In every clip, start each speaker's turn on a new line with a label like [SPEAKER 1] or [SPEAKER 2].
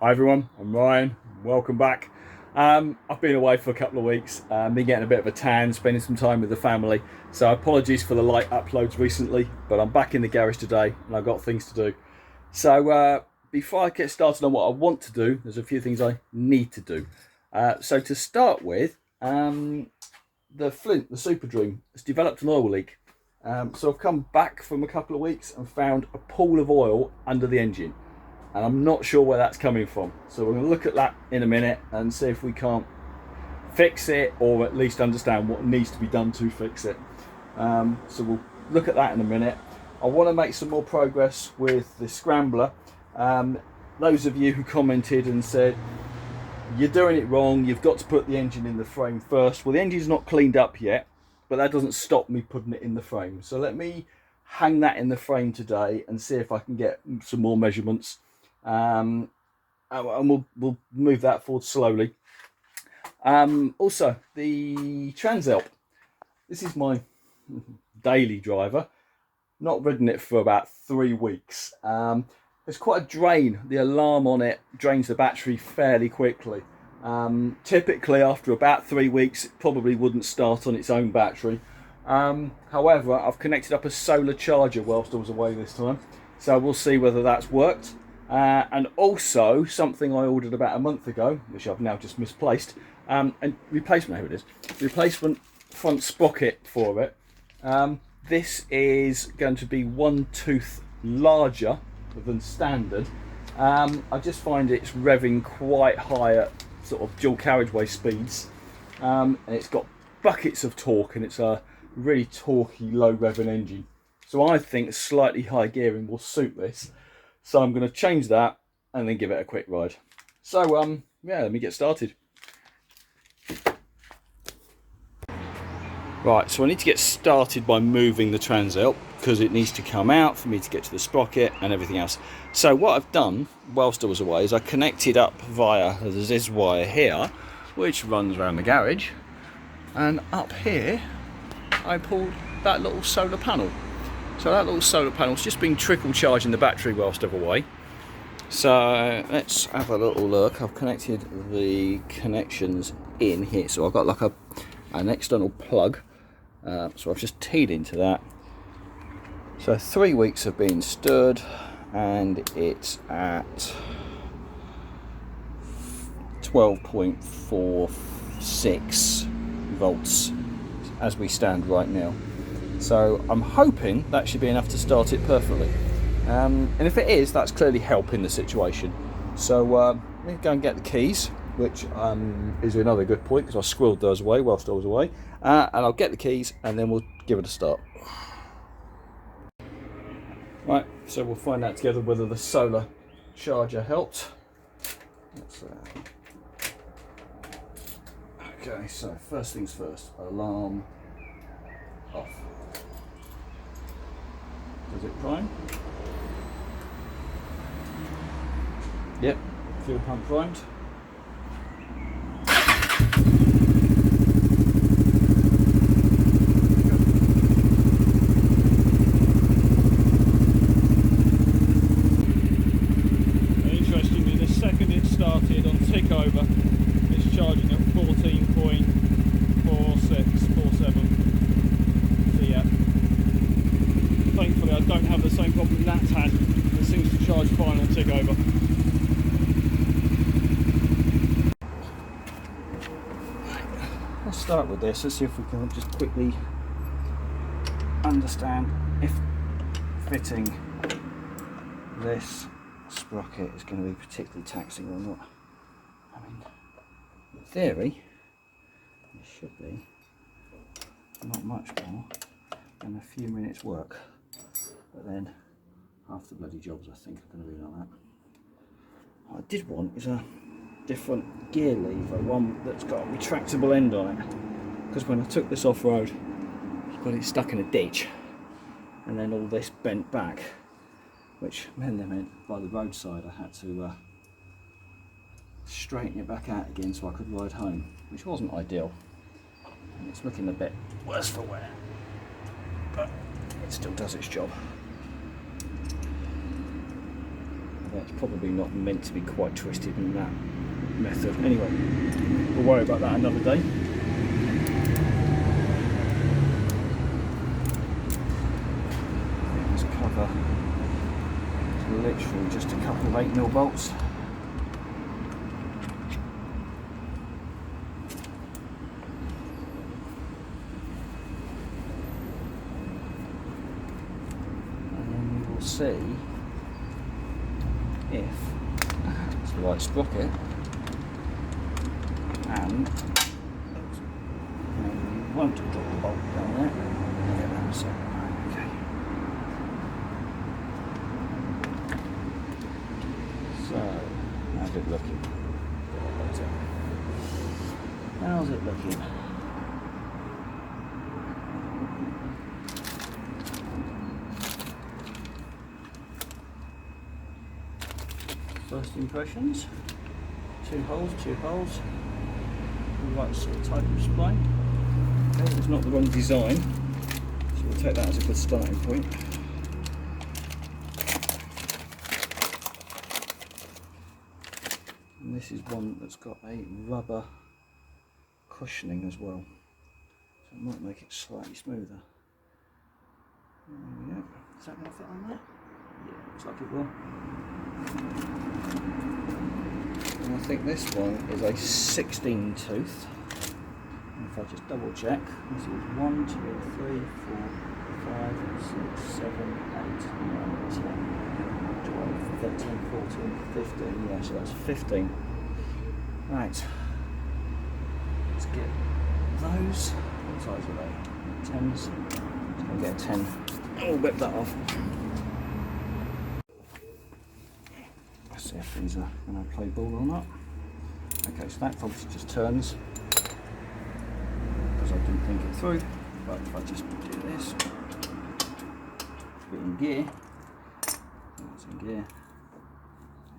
[SPEAKER 1] Hi everyone, I'm Ryan. Welcome back. I've been away for a couple of weeks, been getting a bit of a tan, spending some time with the family. So apologies for the light uploads recently, but I'm back in the garage today and I've got things to do. So before I get started on what I want to do, there's a few things I need to do. So to start with, the Flint, the Superdream, has developed an oil leak. So I've come back from a couple of weeks and found a pool of oil under the engine. And I'm not sure where that's coming from. So we're going to look at that in a minute and see if we can't fix it, or at least understand what needs to be done to fix it. So we'll look at that in a minute. I want to make some more progress with the Scrambler. Those of you who commented and said, you're doing it wrong, you've got to put the engine in the frame first. Well, the engine's not cleaned up yet, but that doesn't stop me putting it in the frame. So let me hang that in the frame today and see if I can get some more measurements. And we'll move that forward slowly. Also, the Transalp. This is my daily driver. Not ridden it for about 3 weeks. There's quite a drain. The alarm on it drains the battery fairly quickly. Typically, after about 3 weeks, it probably wouldn't start on its own battery. However, I've connected up a solar charger whilst I was away this time, so we'll see whether that's worked. And also something I ordered about a month ago, which I've now just misplaced, and replacement, here it is, replacement front sprocket for it. This is going to be 1 tooth larger than standard. I just find it's revving quite high at sort of dual carriageway speeds, and it's got buckets of torque, and it's a really torquey, low revving engine. So I think slightly high gearing will suit this. So I'm going to change that and then give it a quick ride. So yeah, let me get started. Right, so I need to get started by moving the Transalp because it needs to come out for me to get to the sprocket and everything else. So what I've done whilst I was away is I connected up via the Ziz wire here, which runs around the garage, and up here I pulled that little solar panel. So that little solar panel's just been trickle charging the battery whilst I'm away. So let's have a little look. I've connected the connections in here. So I've got like an external plug. So I've just teed into that. So 3 weeks have been stood, and it's at 12.46 volts as we stand right now. So I'm hoping that should be enough to start it perfectly. And if it is, that's clearly helping the situation. So let me go and get the keys, which is another good point because I squirreled those away whilst I was away. And I'll get the keys and then we'll give it a start. Right, so we'll find out together whether the solar charger helped. Okay, so first things first, alarm off. Does it prime? Yep, fuel pump primed. Interestingly, the second it started on tick over, it's charging at 14.4647. So yeah. Thankfully I don't have the same problem Nat's had. It seems to charge fine on tick over. Let's start with this. Let's see if we can just quickly understand if fitting this sprocket is going to be particularly taxing or not. I mean, in theory it should be not much more than a few minutes work. But then half the bloody jobs I think are going to be like that. What I did want is a different gear lever, one that's got a retractable end on it. Because when I took this off-road, I got it stuck in a ditch. And then all this bent back, which meant by the roadside I had to straighten it back out again so I could ride home, which wasn't ideal. And it's looking a bit worse for wear, but it still does its job. That's probably not meant to be quite twisted in that method. Anyway, we'll worry about that another day. This cover is literally just a couple of 8mm bolts. And we'll see if it's the right sprocket, and we won't drop the bolt down there. Okay, that's it. Okay. So, how's it looking? How's it looking? First impressions, two holes, the right sort of type of spline. Okay, it's not the wrong design, so we'll take that as a good starting point. And this is one that's got a rubber cushioning as well, so it might make it slightly smoother. There we go. Is that going to fit on there? Yeah, looks like it will. And I think this one is a 16 tooth. And if I just double check, this is 1, 2, 3, 4, 5, 6, 7, 8, 9, 10, 12, 13, 14, 15. Yeah, so that's 15. Right. Let's get those. What size are they? 10s. Just going to get a 10. I'll whip that off. Let's see if these are going to play ball or not. Okay, so that obviously just turns because I didn't think it through. But if I just do this, put it in gear. It's in gear.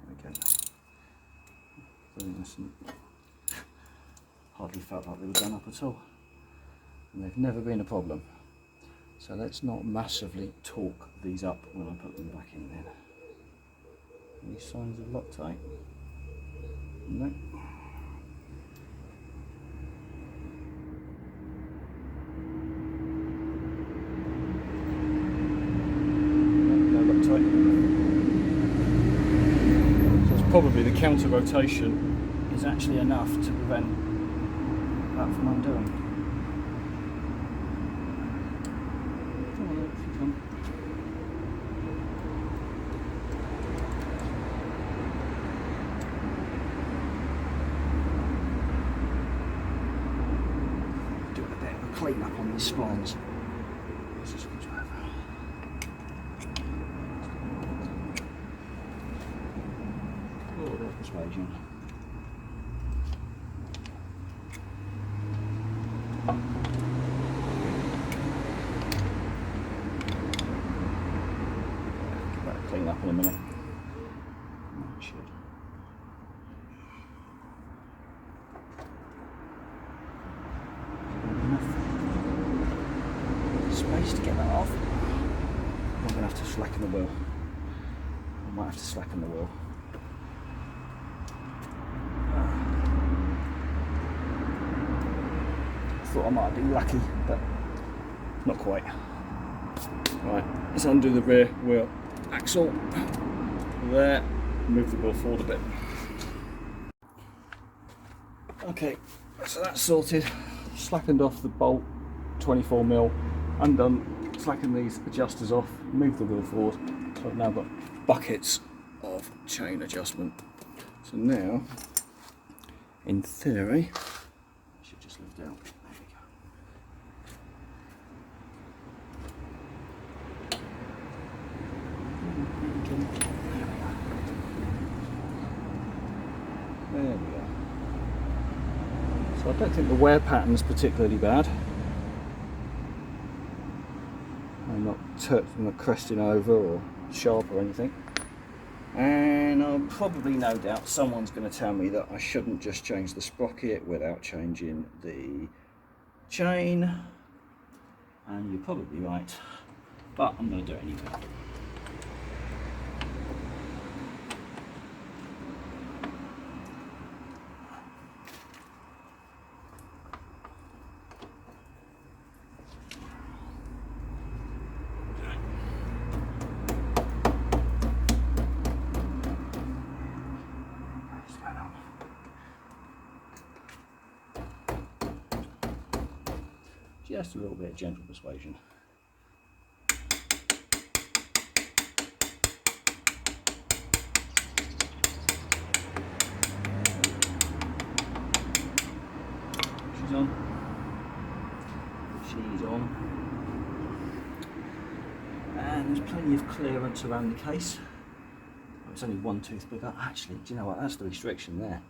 [SPEAKER 1] There we go. Very nice and hardly felt like they were done up at all. And they've never been a problem. So let's not massively torque these up when I put them back in there. Any signs of Loctite? No. No Loctite. So it's probably the counter rotation is actually enough to prevent that from undoing. Clean up on these splines. This is oh, there's persuasion. Give that a clean up in a minute. That should. Space to get that off. I'm going to have to slacken the wheel. I might have to slacken the wheel. Thought I might be lucky, but not quite. Right, let's undo the rear wheel axle. There, move the wheel forward a bit. Okay, so that's sorted. Slackened off the bolt, 24mm. Undone, slackened these adjusters off, moved the wheel forward, so I've now got buckets of chain adjustment. So now, in theory, I should just lift out. There we go. There we go. So I don't think the wear pattern's particularly bad. Not cresting over or sharp or anything. And I'll probably, no doubt, someone's going to tell me that I shouldn't just change the sprocket without changing the chain. And you're probably right, but I'm going to do it anyway. just a little bit of gentle persuasion. She's on. She's on. And there's plenty of clearance around the case. It's only one tooth bigger. Actually, do you know what? That's the restriction there.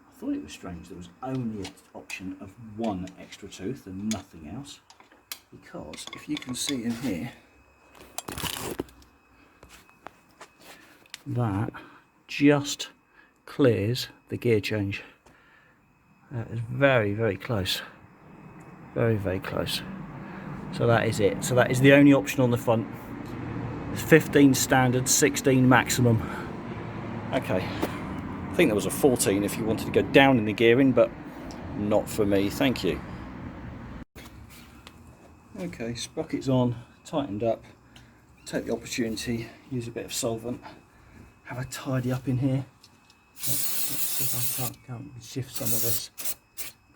[SPEAKER 1] I thought it was strange there was only an option of one extra tooth and nothing else. Because if you can see in here, that just clears the gear change. That is very, very close. Very, very close. So that is it. So that is the only option on the front. It's 15 standard, 16 maximum. Okay, I think there was a 14 if you wanted to go down in the gearing, but not for me, thank you. Okay, sprockets on, tightened up. Take the opportunity, use a bit of solvent, have a tidy up in here. Let's see if I can't shift some of this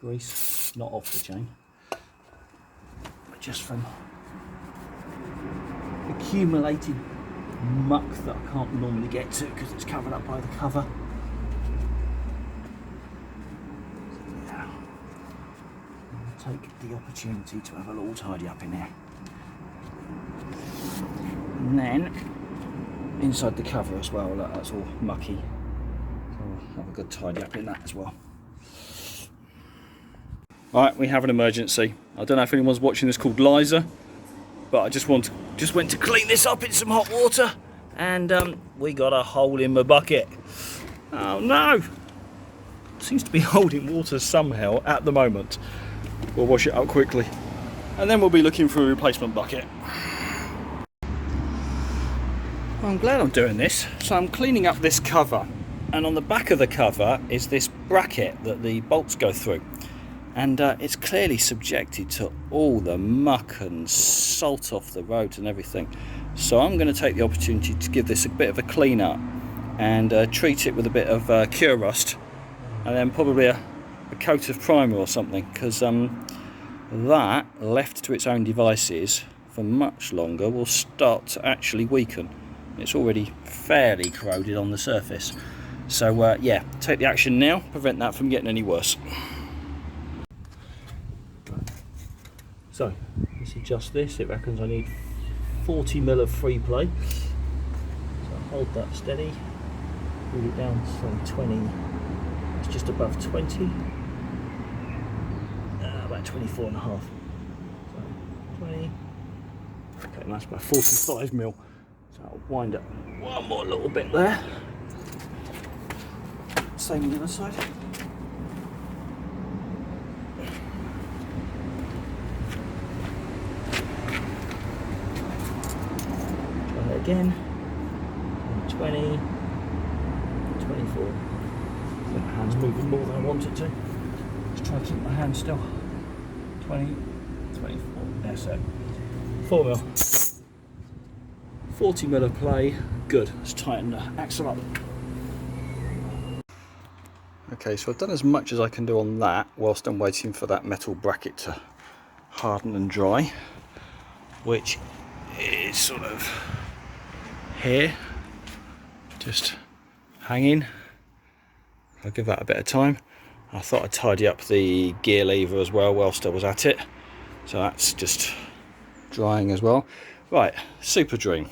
[SPEAKER 1] grease, not off the chain, but just from accumulated muck that I can't normally get to because it's covered up by the cover. So yeah, I'll take the opportunity to have a little tidy up in there. And then inside the cover as well, look, that's all mucky. So I'll have a good tidy up in that as well. Right, we have an emergency. I don't know if anyone's watching this called Liza, but I just went to clean this up in some hot water, and we got a hole in my bucket. Oh no! Seems to be holding water somehow at the moment. We'll wash it out quickly, and then we'll be looking for a replacement bucket. I'm glad I'm doing this. So I'm cleaning up this cover, and on the back of the cover is this bracket that the bolts go through. And it's clearly subjected to all the muck and salt off the roads and everything. So I'm going to take the opportunity to give this a bit of a clean up and treat it with a bit of cure rust, and then probably a coat of primer or something, because that, left to its own devices for much longer, will start to actually weaken. It's already fairly corroded on the surface. So yeah, take the action now, prevent that from getting any worse. So let's adjust this. It reckons I need 40 mil of free play. So hold that steady, move it down from 20, it's just above 20, about 24 and a half. So 20, okay, and that's about 45 mil. So I'll wind up one more little bit there. Same on the other side. Again, 20, 24. My hand's moving more than I want it to. Just try to keep my hand still. 20, 24. That's it. 4 mil. 40 mil of play. Good. Let's tighten the axle up. Okay, so I've done as much as I can do on that whilst I'm waiting for that metal bracket to harden and dry, which is sort of here, just hanging. I'll give that a bit of time. I thought I'd tidy up the gear lever as well whilst I was at it, so that's just drying as well. Right, Superdream.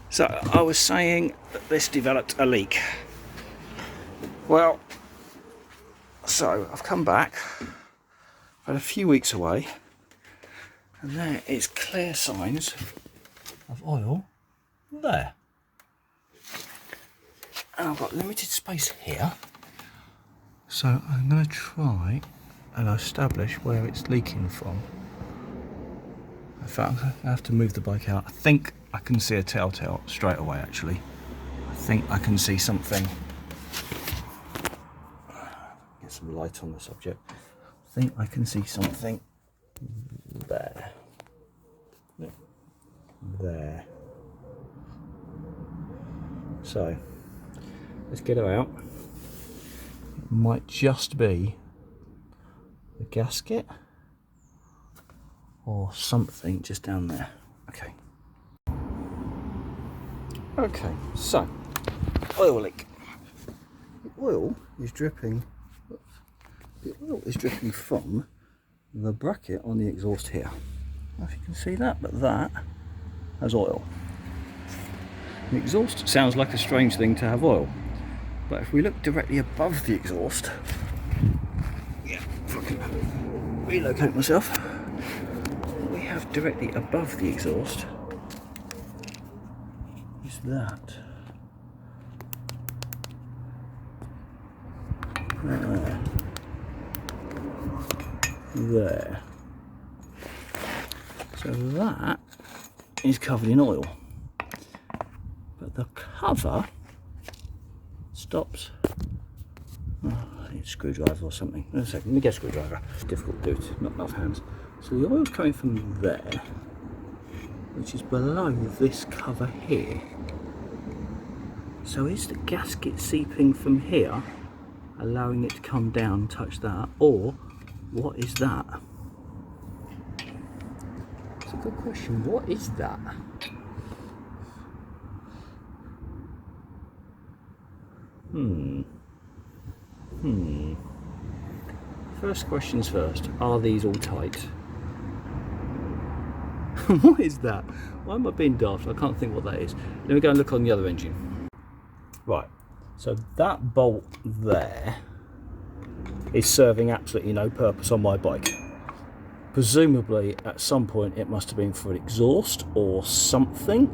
[SPEAKER 1] So I was saying that this developed a leak. Well, so I've come back, I've had a few weeks away, and there is clear signs of oil there. And I've got limited space here, so I'm going to try and establish where it's leaking from. In fact, I'm going to have to move the bike out. I think I can see a telltale straight away, actually. I think I can see something. Get some light on the subject. I think I can see something there. There. So let's get her out. It might just be the gasket, or something just down there. Okay. Okay, so oil leak. The oil is dripping. The oil is dripping from the bracket on the exhaust here. I don't know if you can see that, but that has oil. The exhaust sounds like a strange thing to have oil, but if we look directly above the exhaust, yeah, if I can relocate myself, what we have directly above the exhaust is that. There. So that is covered in oil, but the cover stops. Oh, I need a screwdriver or something. Wait a second, let me get a screwdriver. It's difficult to do it, not enough hands. So the oil's coming from there, which is below this cover here. So is the gasket seeping from here, allowing it to come down and touch that, or what is that? It's a good question. What is that? First questions first. Are these all tight? What is that? Why am I being daft? I can't think what that is. Let me go and look on the other engine. Right. So that bolt there is serving absolutely no purpose on my bike. Presumably at some point it must have been for an exhaust or something,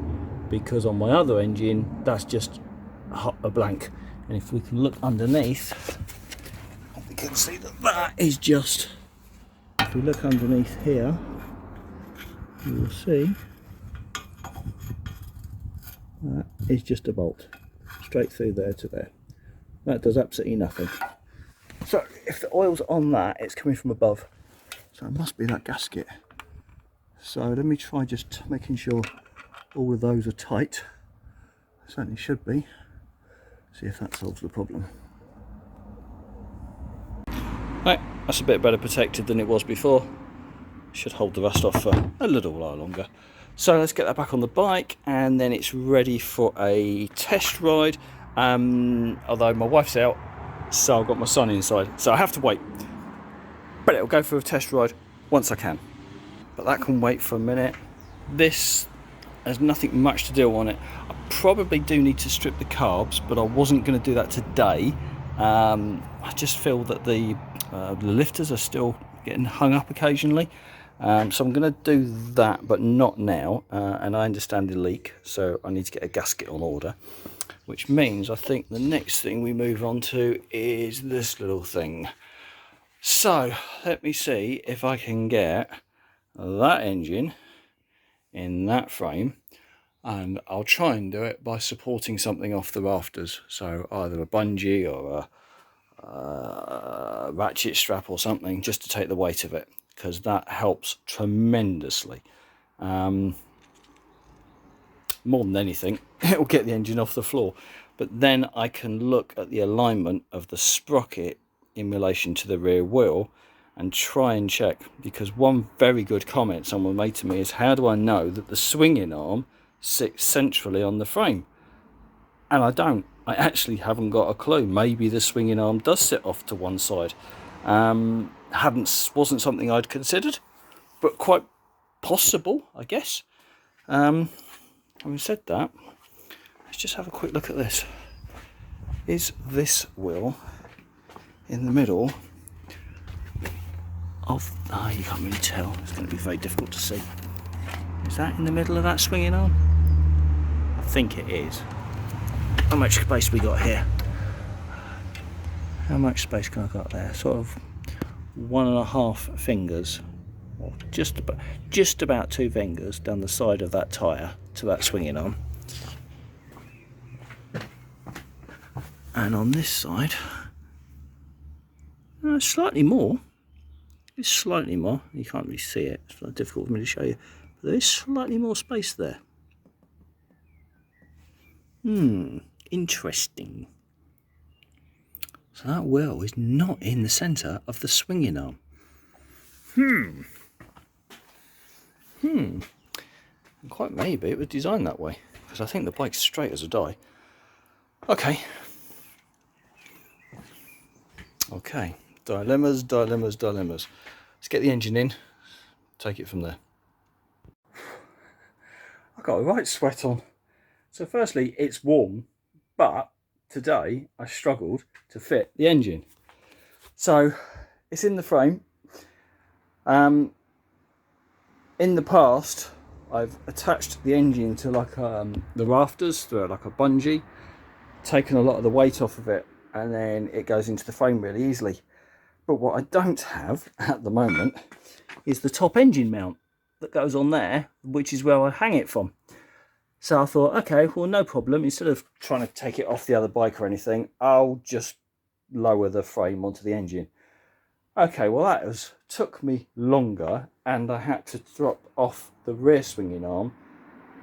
[SPEAKER 1] because on my other engine that's just a blank. And if we can look underneath, we can see that that is just, if we look underneath here, you will see that is just a bolt straight through there to there. That does absolutely nothing. So if the oil's on that, it's coming from above, so it must be that gasket. So let me try just making sure all of those are tight. Certainly should be. See if that solves the problem. Right, that's a bit better protected than it was before. Should hold the rust off for a little while longer. So let's get that back on the bike, and then it's ready for a test ride. Although my wife's out, so I've got my son inside, so I have to wait. But it'll go for a test ride once I can. But that can wait for a minute. This has nothing much to do on it. I probably do need to strip the carbs, but I wasn't going to do that today. I just feel that the lifters are still getting hung up occasionally. So I'm going to do that, but not now. And I understand the leak, so I need to get a gasket on order. Which means I think the next thing we move on to is this little thing. So let me see if I can get that engine in that frame, and I'll try and do it by supporting something off the rafters. So either a bungee or a ratchet strap or something, just to take the weight of it, because that helps tremendously. More than anything, it will get the engine off the floor. But then I can look at the alignment of the sprocket in relation to the rear wheel and try and check, because one very good comment someone made to me is, how do I know that the swinging arm sits centrally on the frame? And I don't. I actually haven't got a clue. Maybe the swinging arm does sit off to one side. Wasn't something I'd considered, but quite possible, I guess. Having said that, let's just have a quick look at this. Is this wheel in the middle of... Ah, you can't really tell. It's going to be very difficult to see. Is that in the middle of that swinging arm? I think it is. How much space we got here? How much space can I got there? Sort of 1.5 fingers, or just about 2 fingers down the side of that tyre to that swinging arm. And on this side, slightly more. It's slightly more. You can't really see it. It's very difficult for me to show you. But there is slightly more space there. Interesting. So that wheel is not in the centre of the swinging arm. Quite maybe it was designed that way, because I think the bike's straight as a die. Okay. Okay, dilemmas. Let's get the engine in, take it from there. I've got a right sweat on. So firstly, it's warm, but today I struggled to fit the engine. So it's in the frame. In the past, I've attached the engine to like the rafters through like a bungee, taken a lot of the weight off of it, and then it goes into the frame really easily. But what I don't have at the moment is the top engine mount that goes on there, which is where I hang it from. So I thought, okay, well, no problem. Instead of trying to take it off the other bike or anything, I'll just lower the frame onto the engine. Okay, well, that took me longer, and I had to drop off the rear swinging arm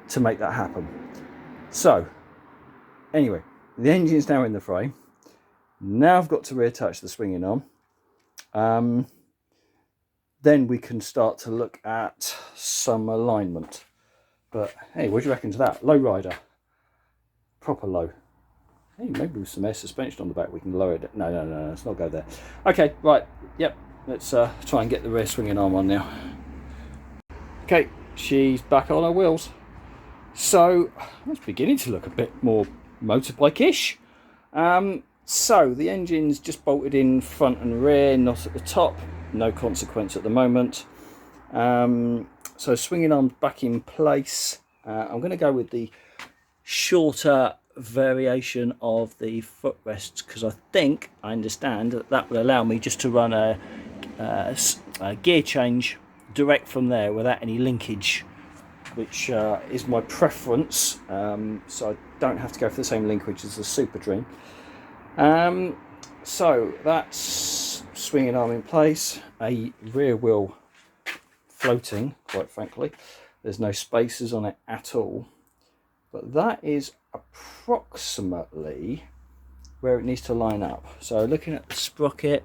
[SPEAKER 1] to make that happen. So anyway, the engine's now in the frame. Now I've got to reattach the swinging arm. Then we can start to look at some alignment. But hey, what do you reckon to that? Low rider, proper low. Hey, maybe with some air suspension on the back we can lower it. No, let's not go there. Okay, right, yep, let's try and get the rear swinging arm on now. Okay, she's back on her wheels. So it's beginning to look a bit more motorbike-ish. So the engine's just bolted in front and rear, not at the top. No consequence at the moment. So swinging arms back in place. I'm going to go with the shorter variation of the footrests, because I think I understand that will allow me just to run a gear change direct from there without any linkage, which is my preference. So I don't have to go for the same linkage as the Superdream. So that's swinging arm in place, a rear wheel floating, quite frankly. There's no spacers on it at all, but that is approximately where it needs to line up. So looking at the sprocket,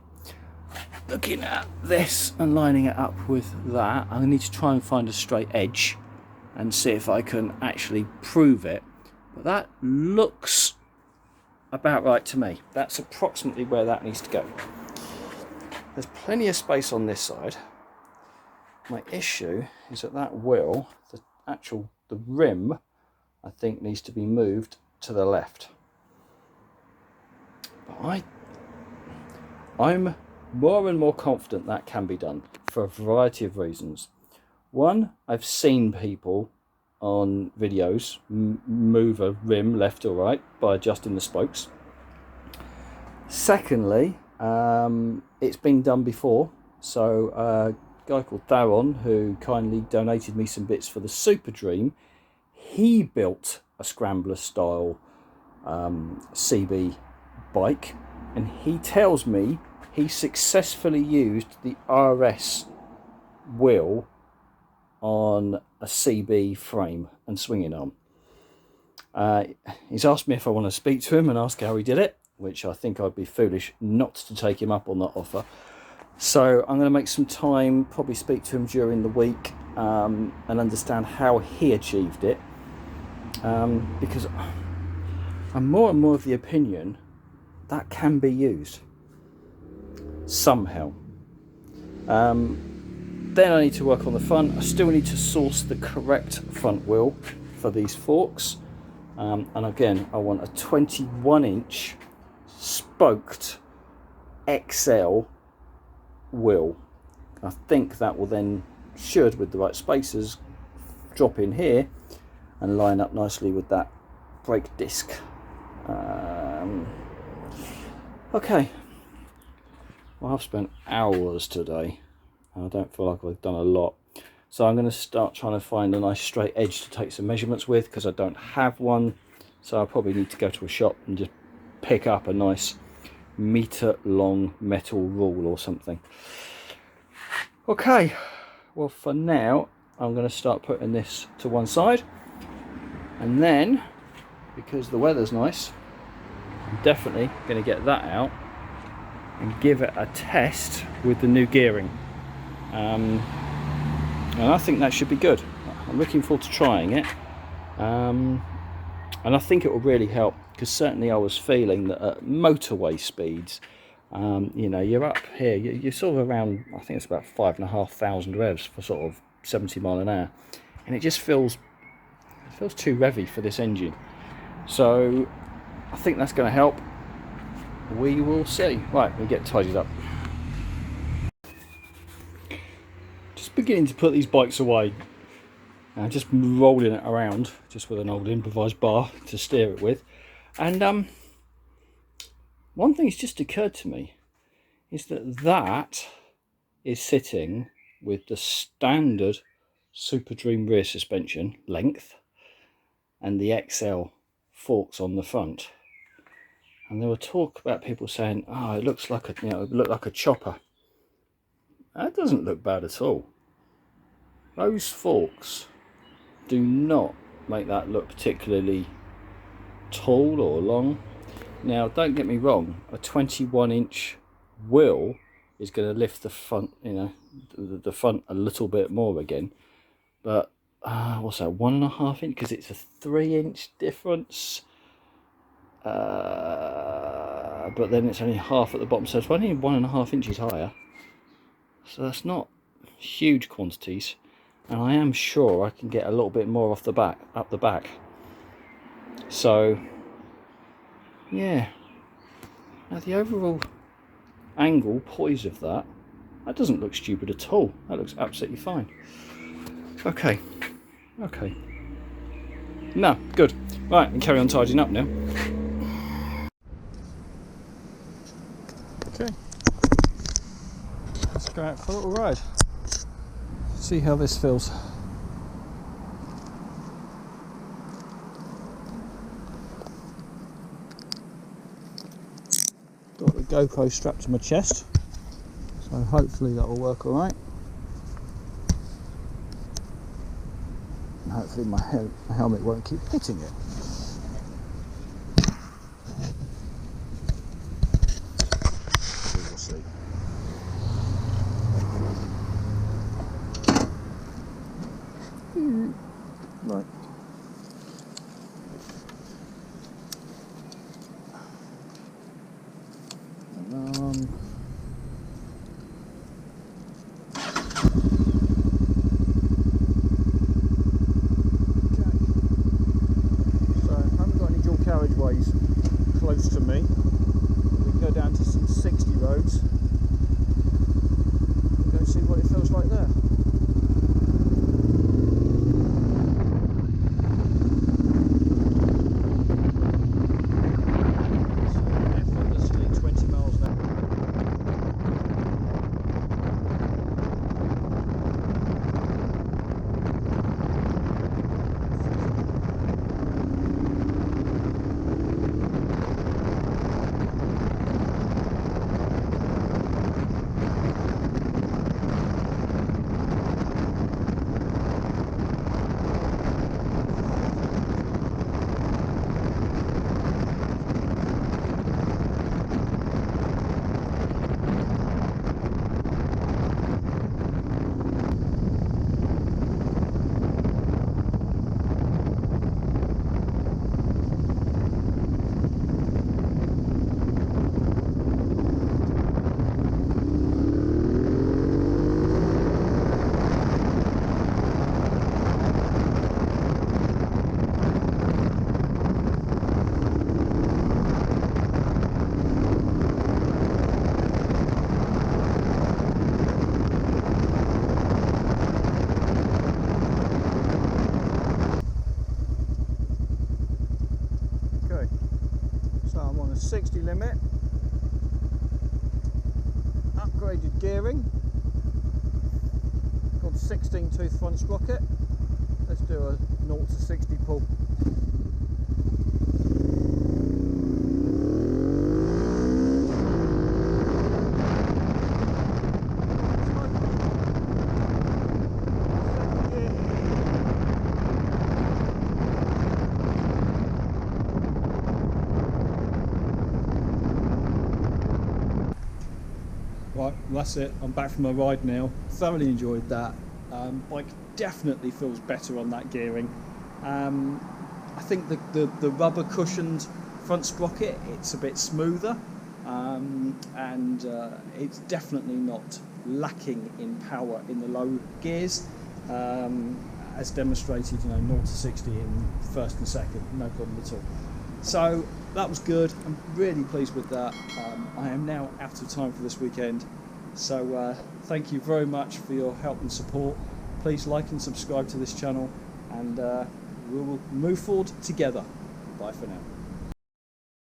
[SPEAKER 1] looking at this and lining it up with that, I need to try and find a straight edge and see if I can actually prove it, but that looks about right to me. That's approximately where that needs to go. There's plenty of space on this side. My issue is that wheel, the rim, I think needs to be moved to the left. But I'm more and more confident that can be done for a variety of reasons. One, I've seen people on videos move a rim left or right by adjusting the spokes. Secondly, it's been done before. So a guy called Darren, who kindly donated me some bits for the Superdream, he built a Scrambler style CB bike, and he tells me he successfully used the RS wheel on a CB frame and swinging arm. He's asked me if I want to speak to him and ask how he did it, which I think I'd be foolish not to take him up on that offer. So I'm going to make some time, probably speak to him during the week, and understand how he achieved it, because I'm more and more of the opinion that can be used somehow. Then I need to work on the front. I still need to source the correct front wheel for these forks, and again I want a 21-inch spoked XL wheel. I think that will then, with the right spacers, drop in here and line up nicely with that brake disc. Okay, well, I've spent hours today. I don't feel like I've done a lot, so I'm going to start trying to find a nice straight edge to take some measurements with, because I don't have one. So I probably need to go to a shop and just pick up a nice meter long metal rule or something. Okay, well, for now I'm going to start putting this to one side, and then, because the weather's nice, I'm definitely going to get that out and give it a test with the new gearing. and I think that should be good. I'm looking forward to trying it, and I think it will really help, because certainly I was feeling that at motorway speeds, you know, you're up here, you're sort of around, I think it's about 5,500 revs for sort of 70 mile an hour, and it just feels too revvy for this engine. So I think that's going to help. We will see. Right, we get tidied up. Just beginning to put these bikes away. Just rolling it around, just with an old improvised bar to steer it with. And one thing's just occurred to me is that is sitting with the standard Superdream rear suspension length and the XL forks on the front. And there were talk about people saying, "Oh, it looks like a, you know, it looked like a chopper." That doesn't look bad at all. Those forks do not make that look particularly tall or long. Now, don't get me wrong, a 21-inch wheel is going to lift the front, you know, the front a little bit more again. But what's that, 1.5 inch? Because it's a 3-inch difference. But then it's only half at the bottom, so it's only 1.5 inches higher. So that's not huge quantities, and I am sure I can get a little bit more off the back, up the back. So yeah, now the overall angle, poise of that doesn't look stupid at all. That looks absolutely fine. Okay, no, good. Right, and carry on tidying up now. Okay, let's go out for a little ride, see how this feels. Got the GoPro strapped to my chest, so hopefully that will work alright. And hopefully my helmet won't keep hitting it. We'll see. Right. Carriageways close to me. We can go down to some 60 roads and go see what it feels like there. Effortlessly 20 miles an hour. So I'm on a 60 limit, upgraded gearing, got a 16 tooth front sprocket. Let's do a 0 to 60 pull. Right, that's it. I'm back from my ride now. Thoroughly enjoyed that.
[SPEAKER 2] Bike definitely feels better on that gearing. I think the rubber cushioned front sprocket, it's a bit smoother, and it's definitely not lacking in power in the low gears, as demonstrated, 0 to 60 in first and second, no problem at all. So that was good. I'm really pleased with that. I am now out of time for this weekend, so thank you very much for your help and support. Please like and subscribe to this channel, and we will move forward together. Bye for now.